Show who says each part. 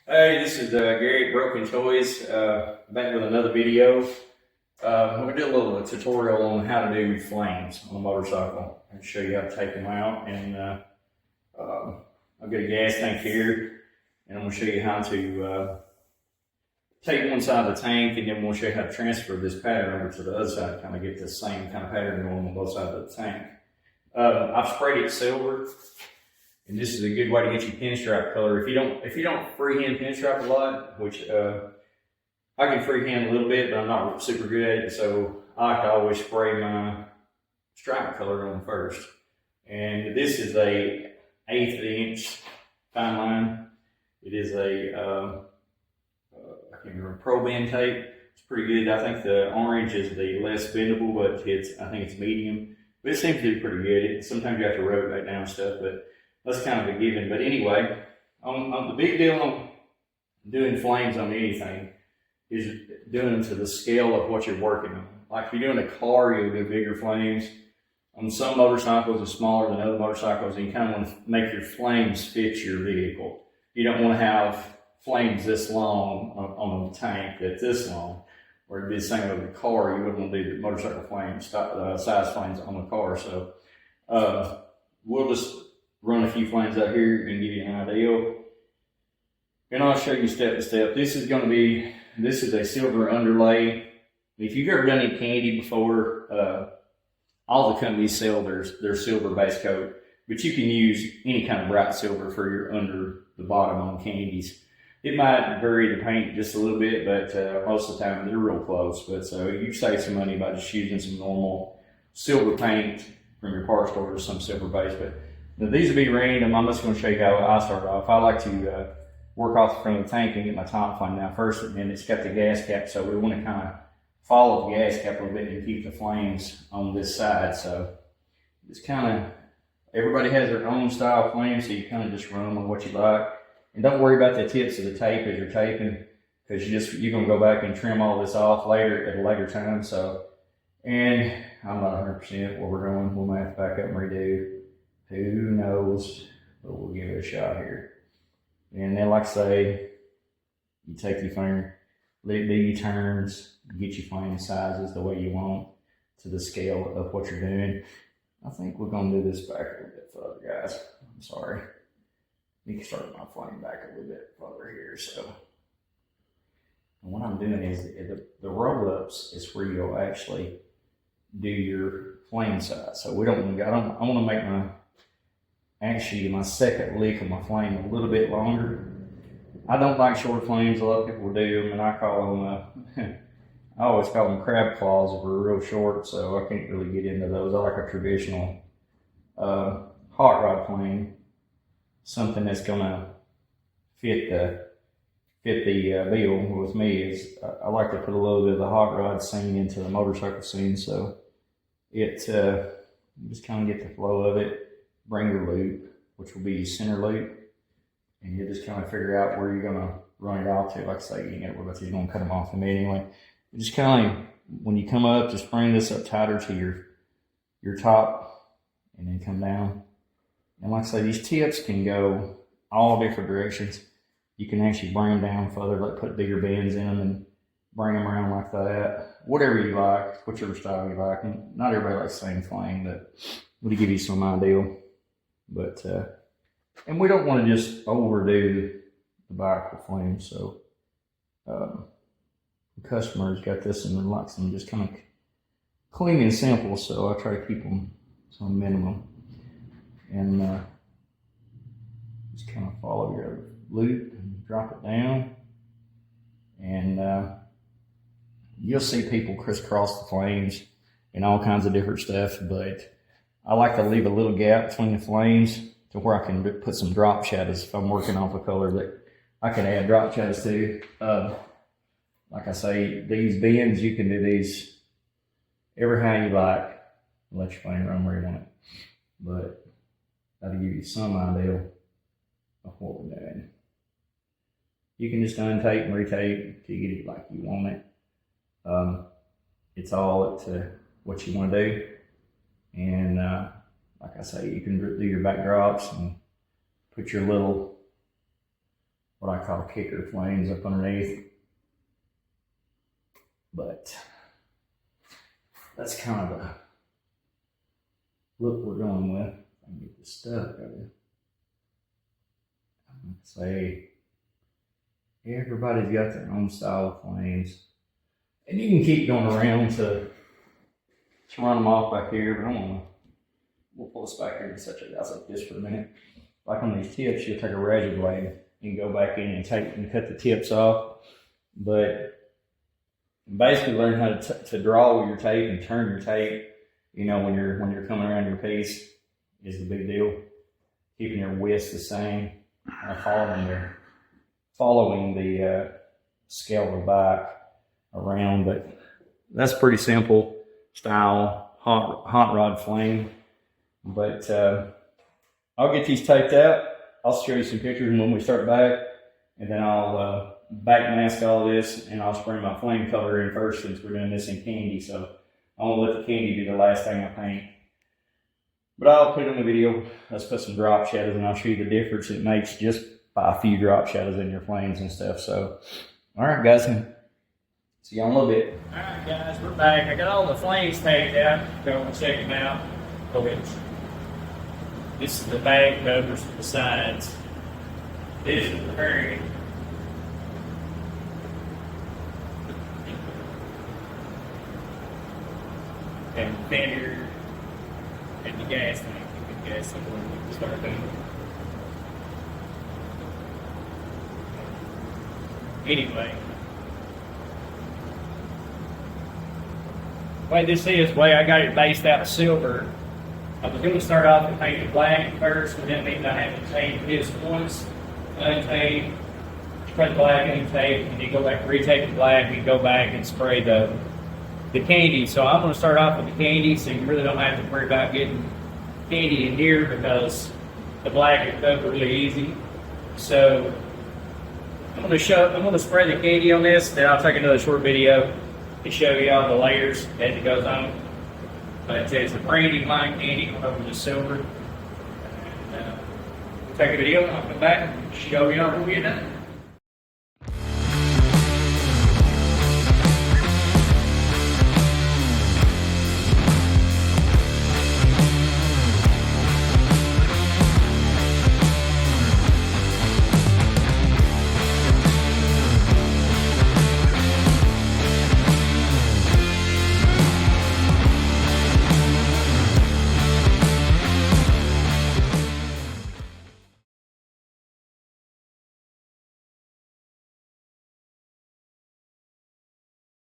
Speaker 1: Hey, this is Gary at Broken Toys, back with another video. I'm going to do a little tutorial on how to do flames on a motorcycle and show you how to take them out. And I've got a gas tank here, and I'm going to show you how to take one side of the tank, and then we'll show you how to transfer this pattern over to the other side to kind of get the same kind of pattern going on both sides of the tank. I've sprayed it silver. And this is a good way to get your pinstripe color. If you don't freehand pinstripe a lot, which I can freehand a little bit, but I'm not super good at it, so I like to always spray my stripe color on first. And this is a 1/8 inch fine line. It is a I can't remember, Pro Bend tape. It's pretty good. I think the orange is the less bendable, but I think it's medium. But it seems to be pretty good. Sometimes you have to rub it back down and stuff, but that's kind of a given. But anyway, on the big deal on doing flames on anything is doing them to the scale of what you're working on. Like if you're doing a car, you'll do bigger flames. On some motorcycles, it's smaller than other motorcycles, and you kind of want to make your flames fit your vehicle. You don't want to have flames this long on a tank that's this long. Or it'd be the same with a car. You wouldn't want to do the motorcycle flames, size flames on the car. So we'll just run a few flames out here and give you an idea. And I'll show you step by step. This is a silver underlay. If you've ever done any candy before, all the companies sell their silver base coat, but you can use any kind of bright silver for your under the bottom on candies. It might vary the paint just a little bit, but most of the time they're real close. But so you save some money by just using some normal silver paint from your parts store or some silver base. But now these will be random. I'm just going to show you how I start off. I like to work off the front of the tank and get my top flame down first, and then it's got the gas cap, so we want to kind of follow the gas cap a little bit and keep the flames on this side. So it's kind of, everybody has their own style flame, so you kind of just run them on what you like. And don't worry about the tips of the tape as you're taping, because you're going to go back and trim all this off later at a later time. So, and I'm not 100% where we're going. We might have to back up and redo. Who knows, but we'll give it a shot here. And then, like I say, you take your finger, let it do your turns, get your flame sizes the way you want to the scale of what you're doing. I think we're going to do this back a little bit further, guys. I'm sorry. Let me start my flame back a little bit further here. So, and what I'm doing is the roll-ups is where you'll actually do your flame size. So I want to make my second lick of my flame a little bit longer. I don't like short flames. A lot of people do them, and I call them, I always call them crab claws if we're real short, so I can't really get into those. I like a traditional hot rod flame, something that's gonna fit the bill. With me is I like to put a little bit of the hot rod scene into the motorcycle scene, so it just kind of get the flow of it. Bring your loop, which will be your center loop, and you just kind of figure out where you're going to run it off to. Like I say, you ain't got you're going to cut them off immediately. You just kind of, when you come up, just bring this up tighter to your top, and then come down. And like I say, these tips can go all different directions. You can actually bring them down further, like put bigger bends in them and bring them around like that. Whatever you like, whichever style you like. And not everybody likes the same flame, but we'll give you some idea. But and we don't want to just overdo the back with flames, so the customers got this and likes them just kind of clean and simple, so I try to keep them to a minimum. And just kind of follow your loop and drop it down, and you'll see people crisscross the flames and all kinds of different stuff, but I like to leave a little gap between the flames to where I can put some drop shadows if I'm working off a color that I can add drop shadows to. Like I say, these bends, you can do these every how you like. Let your flame run where you want it. But that'll give you some idea of what we're doing. You can just untape and retape till you get it like you want it. It's all up to what you want to do. And like I say, you can do your backdrops and put your little what I call kicker flames up underneath. But that's kind of the look we're going with. I can get this stuff out of it. Say everybody's got their own style of flames, and you can keep going around to run them off back here. But we'll pull this back here and set you guys like this for a minute. Like on these tips, you'll take a razor blade and go back in and cut the tips off. But basically, learn how to draw with your tape and turn your tape. You know, when you're coming around your piece is the big deal. Keeping your width the same, following the scale of the back around. But that's pretty simple style hot rod flame. But I'll get these taped out. I'll show you some pictures when we start back, and then I'll back mask all this, and I'll spray my flame color in first since we're doing this in candy. So I'm gonna let the candy be the last thing I paint. But I'll put it in the video. Let's put some drop shadows, and I'll show you the difference it makes just by a few drop shadows in your flames and stuff. So, all right, guys. See y'all in a little bit. All right, guys, we're back. I got all the flames taped out. Go and check them out. This is the bag covers for the sides. This is the bearing. And the fender and the gas tank. The gas tank when we start doing it. Anyway. The way this is, the way I got it based out of silver, I was going to start off and paint it black first, but that means I have to tape this once, untape, spray the black, untape, and then go back, retape the black, and go back and spray the candy. So I'm going to start off with the candy, so you really don't have to worry about getting candy in here because the black is covered really easy. So I'm going to spray the candy on this, then I'll take another short video to show you all the layers as it goes on. But it's a brandy line candy going over the silver. And, we'll take a video and I'll come back and show you all when we get done.